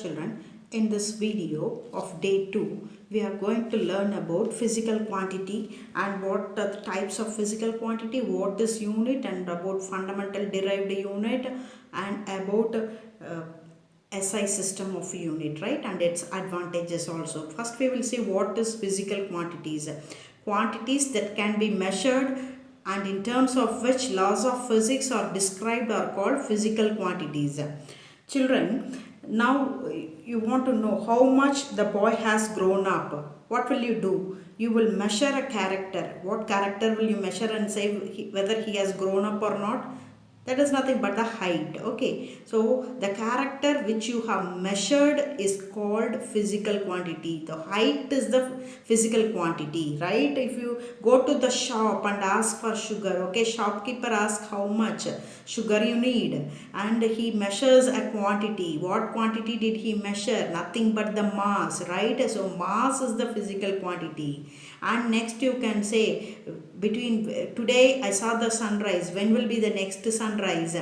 Children, in this video of day 2 we are going to learn about physical quantity and what are the types of physical quantity, what is unit, and about fundamental derived unit, and about SI system of unit, right, and its advantages also. First we will see what is physical quantities. Quantities that can be measured and in terms of which laws of physics are described are called physical quantities. Children, now you want to know how much the boy has grown up. What will you do? You will measure a character. What character will you measure and say whether he has grown up or not? That is nothing but the height. Okay, so the character which you have measured is called physical quantity. The height is the physical quantity, right? If you go to the shop and ask for sugar, okay, shopkeeper asks how much sugar you need and he measures a quantity. What quantity did he measure? Nothing but the mass, right? So mass is the physical quantity. And next you can say, between today I saw the sunrise, when will be the next sunrise,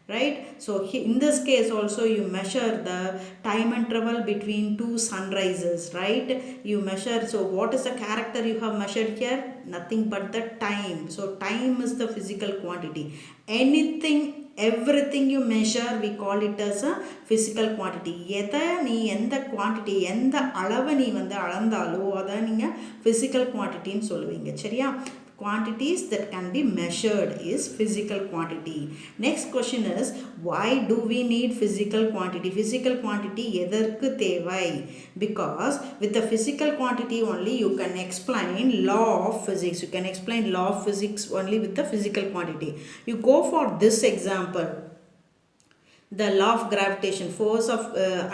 right? So in this case also you measure the time interval between two sunrises, right? You measure, so what is the character you have measured here? Nothing but the time. So time is the physical quantity. Everything you measure, we call it as a physical quantity. எதை நீ எந்த quantity, எந்த அளவை நீ அளந்தாலோ அதை நீங்கள் physical quantityன்னு சொல்லுவீங்க, சரியா? Quantities that can be measured is physical quantity. Next question is, why do we need physical quantity? Physical quantity எதற்கு தேவை? Because with the physical quantity only you can explain law of physics. You can explain law of physics only with the physical quantity. You go for this example. The law of gravitation, force of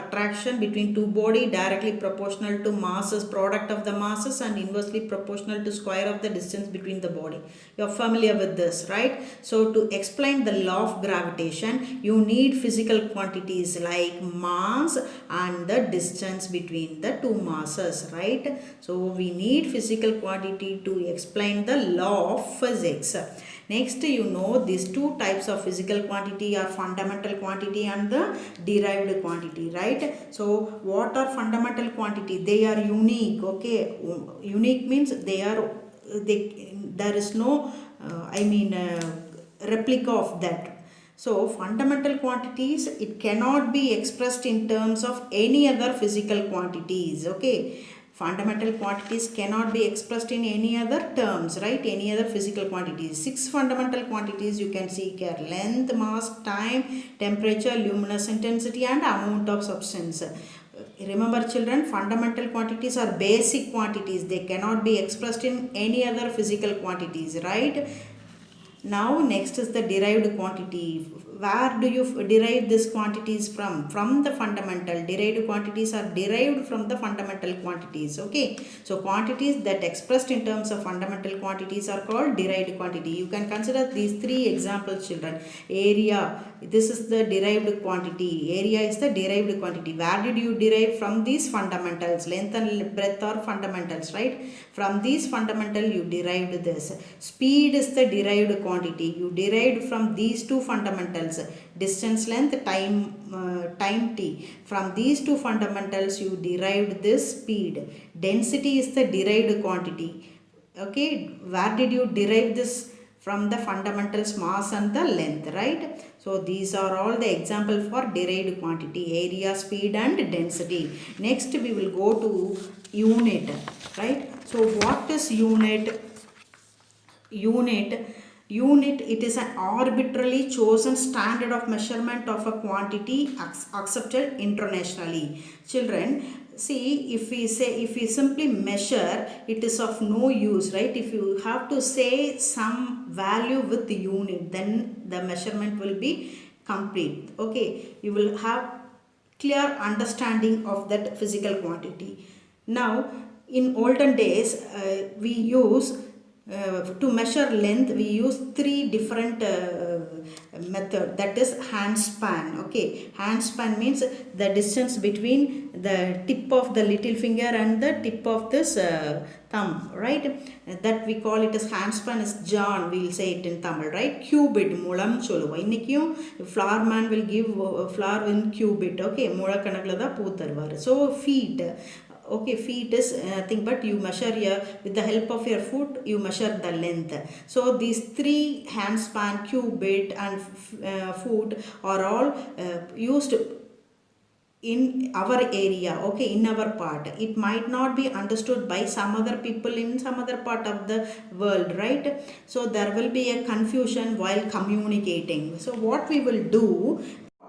attraction between two bodies directly proportional to masses, product of the masses, and inversely proportional to square of the distance between the body. You are familiar with this, right? So to explain the law of gravitation, you need physical quantities like mass and the distance between the two masses, right? So we need physical quantity to explain the law of physics. Next, you know these two types of physical quantity are fundamental quantity and the derived quantity, right? So what are fundamental quantity? They are unique, okay? Unique means there is no replica of that. So fundamental quantities, it cannot be expressed in terms of any other physical quantities, okay? Fundamental quantities cannot be expressed in any other terms, right? Any other physical quantities. 6 fundamental quantities you can see here: length, mass, time, temperature, luminous intensity, and amount of substance. Remember children, fundamental quantities are basic quantities. They cannot be expressed in any other physical quantities, right? Now next is the derived quantity. Where do you derive these quantities from? From the fundamental. Derived quantities are derived from the fundamental quantities, okay? So quantities that expressed in terms of fundamental quantities are called derived quantity. You can consider these 3 examples, children. Area, this is the derived quantity. Area is the derived quantity. Where did you derive? From these fundamentals. Length and breadth are fundamentals, right? From these fundamental you derived this. Speed is the derived quantity. You derived from these two fundamentals, distance, length, time t. From these two fundamentals you derived this speed. Density is the derived quantity, okay? Where did you derive this? From the fundamentals, mass and the length, right? So these are all the example for derived quantity: area, speed, and density. Next we will go to unit, right? So what is unit? Unit, it is an arbitrarily chosen standard of measurement of a quantity accepted internationally. Children, see, if we simply measure, it is of no use, right? If you have to say some value with the unit, then the measurement will be complete, okay? You will have clear understanding of that physical quantity. Now in olden days we use to measure length we use three different method, that is hand span. Okay, hand span means the distance between the tip of the little finger and the tip of this thumb, right? That we call it as hand span is John, we'll say it in Tamil, right? Cubit mulam சொல்லுவோம். இன்னைக்கும் flower man will give flower in cubit. Okay, முழக்கணக்கில் தான் பூ தருவார். So feet, okay, feet is thing, but you measure here with the help of your foot, you measure the length. So these three, hand span, cubit and foot, are all used in our area, okay, in our part. It might not be understood by some other people in some other part of the world, right? So there will be a confusion while communicating. So what we will do,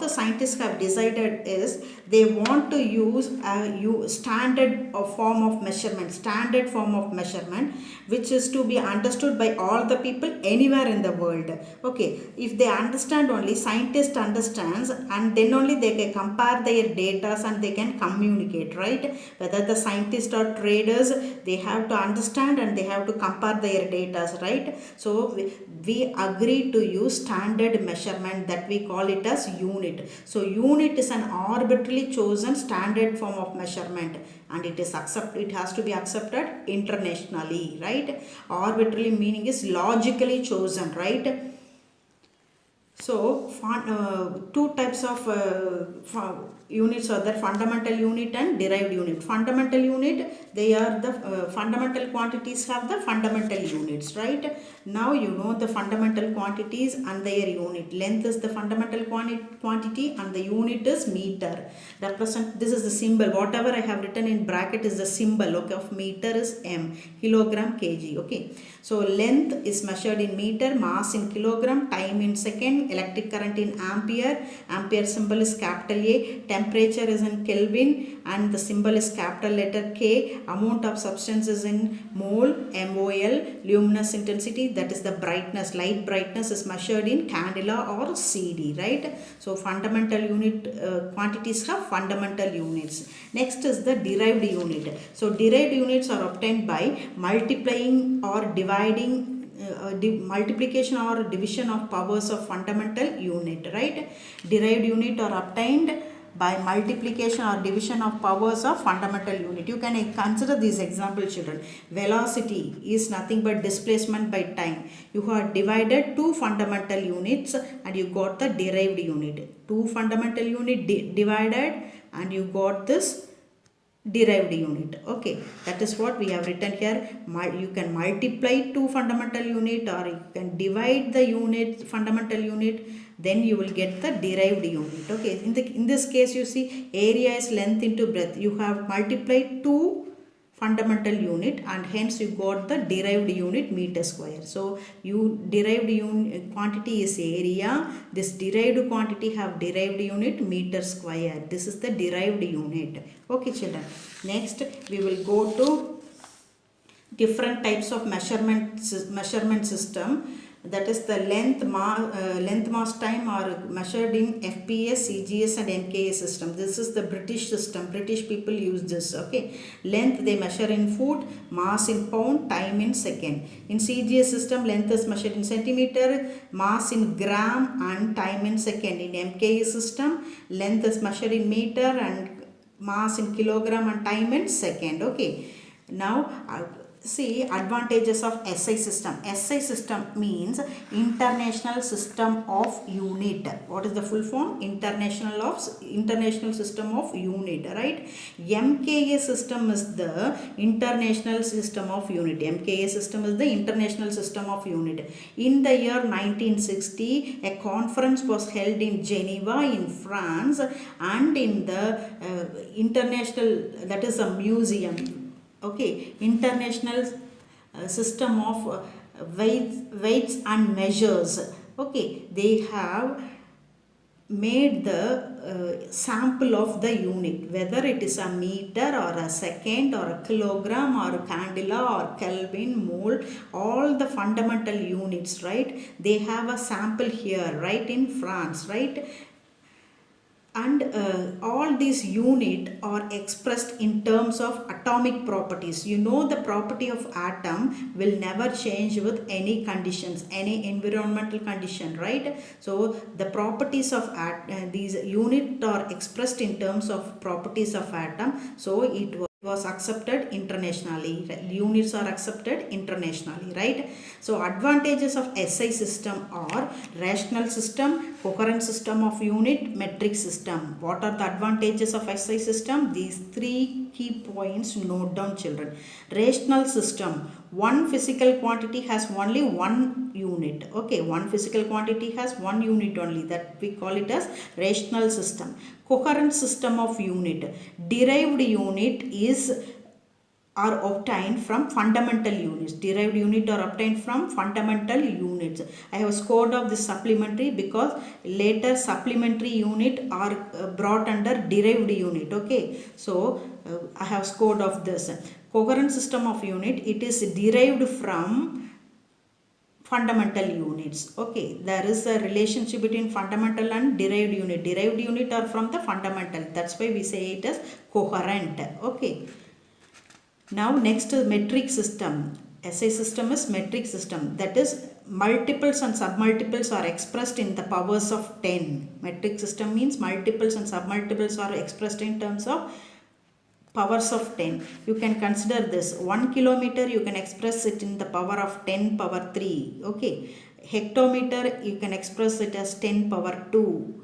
the scientists have decided is they want to use a standard form of measurement which is to be understood by all the people anywhere in the world. Okay, if they understand, only scientists understands, and then only they can compare their data and they can communicate, right? Whether the scientists or traders, they have to understand and they have to compare their data, right? So we agree to use standard measurement, that we call it as unit. So unit is an arbitrarily chosen standard form of measurement, and it has to be accepted internationally, right? Arbitrarily meaning is logically chosen, right? So two types of units are there, fundamental unit and derived unit. Fundamental unit, they are the fundamental quantities have the fundamental units, right? Now you know the fundamental quantities and their unit. Length is the fundamental quantity and the unit is meter. Represent, this is the symbol, whatever I have written in bracket is the symbol, okay, of meter is m, kilogram, kg. Okay, so length is measured in meter, mass in kilogram, time in second, electric current in ampere. Ampere symbol is capital A. Temperature is in Kelvin and the symbol is capital letter K. Amount of substance is in mole, MOL. Luminous intensity, that is the brightness, light brightness, is measured in candela or CD, right? So fundamental unit quantities have fundamental units. Next is the derived unit. So derived units are obtained by multiplying or dividing multiplication or division of powers of fundamental unit, right? Derived unit are obtained by multiplication or division of powers of fundamental unit. You can consider these example, children. Velocity is nothing but displacement by time. You have divided two fundamental units and you got the derived unit. Two fundamental unit divided and you got this derived unit. Okay, that is what we have written here. You can multiply two fundamental unit or you can divide the unit, fundamental unit, then you will get the derived unit. Okay, in this case you see area is length into breadth. You have multiplied two fundamental unit and hence you got the derived unit meter square. So derived unit quantity is area. This derived quantity have derived unit meter square. This is the derived unit. Okay, children. Next we will go to different types of measurement system. That is the length, mass, time are measured in FPS, CGS and MKS system. This is the British system. British people use this. Okay, length they measure in foot, mass in pound, time in second. In CGS system, length is measured in centimeter, mass in gram and time in second. In MKS system, length is measured in meter and mass in kilogram and time in second. Okay, now see advantages of SI system. SI system means International System of Unit. What is the full form? International System of Unit, right? MKA system is the International System of Unit. MKA system is the International System of Unit. In the year 1960, a conference was held in Geneva in France and in the international, that is a museum. Okay, International System of weights and measures. Okay, they have made the sample of the unit, whether it is a meter or a second or a kilogram or a candela or Kelvin, mole, all the fundamental units, right? They have a sample here, right, in France, right? and all these unit are expressed in terms of atomic properties. You know, the property of atom will never change with any conditions, any environmental condition, right? So the properties of these unit are expressed in terms of properties of atom. So it was accepted internationally. Units are accepted internationally, right? So advantages of SI system are rational system, coherent system of unit, metric system. What are the advantages of SI system? These three key points, note down children. Rational system, one physical quantity has only one unit. Okay, one physical quantity has one unit only, that we call it as rational system. Coherent system of unit, derived unit is are obtained from fundamental units. Derived unit are obtained from fundamental units. I have scored of this supplementary because later supplementary unit are brought under derived unit. Okay, so I have scored of this. Coherent system of unit, it is derived from fundamental units. Okay, there is a relationship between fundamental and derived unit. Derived unit are from the fundamental, that's why we say it as coherent. Okay, now next metric system. SI system is metric system, that is multiples and submultiples are expressed in the powers of 10. Metric system means multiples and submultiples are expressed in terms of powers of 10. You can consider this 1 kilometer, you can express it in the power of 10 power 3. Okay, hectometer you can express it as 10 power 2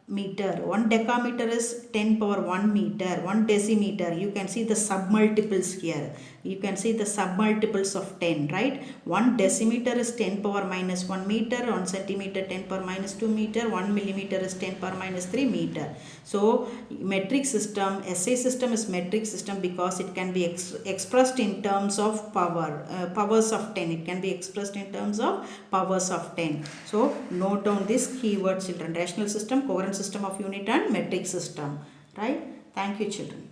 meter. 1 decameter is 10 power 1 meter. 1 decimeter, you can see the submultiples here. You can see the submultiples of 10, right? 1 decimeter is 10 power minus 1 meter. 1 centimeter 10 power minus 2 meter. 1 millimeter is 10 power minus 3 meter. So metric system, SI system is metric system because it can be expressed in terms of power, powers of 10. It can be expressed in terms of powers of 10. So note down this keyword children: rational system, coherent system of unit and metric system, right? Thank you children.